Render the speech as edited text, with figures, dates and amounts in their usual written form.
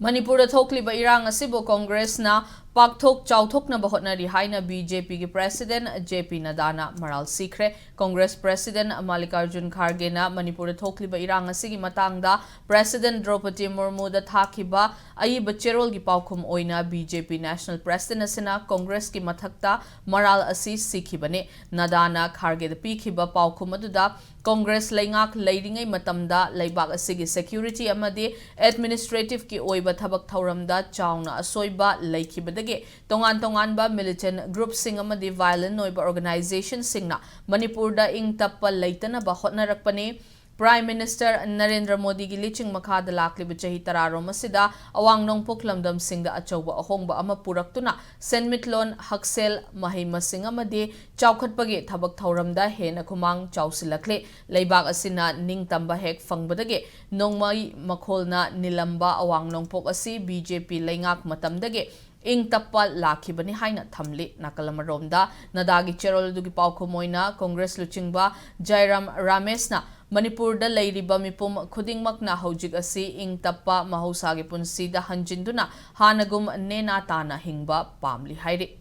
Manipur thokliba irang asibo Congress na Pakthok Chauthok na bahotnari haina BJP ki President JP Nadda na maral sikre Congress President Mallikarjun Kharge na Manipur thokliba irang asigi matangda President Draupadi Murmu da thakiba ayiba cherol gi paukhum oina BJP National President asina Congress ki mathakta maral asi sikhibane Nadda na Kharge da pikhiba paukhum aduda Congress laingak leiringai matamda leibak asigi security amadi administrative ki oiba thabak thauramda chauna asoiba leikhibada tongan-tongan ba militant group sing amadi violent noiba organization singna Manipur da ing tappa leitana ba hotnarakpani Prime Minister Narendra Modi gi liching makada lakliba chahi tararo masida awang nongpok lamdam singda achauba ahongba ama puraktuna senmitlon haksel mahai masing amadi chaukhatpagi thabak thauramda hena khumang chausilakle leibak asina ningtamba hek fangbadage nongmai makholna nilamba awang nongpok asi BJP leingak matamdage ing tapal lakhibani haina thamli nakalamaromda Nadagi cherol dugi paukomoina Congress luchingba Jairam Ramesna Manipur da leiriba mipum khudingmakna hojik asi ing tappa mahosagi punsida hanjinduna hanagum nena tana hingba pamli hairi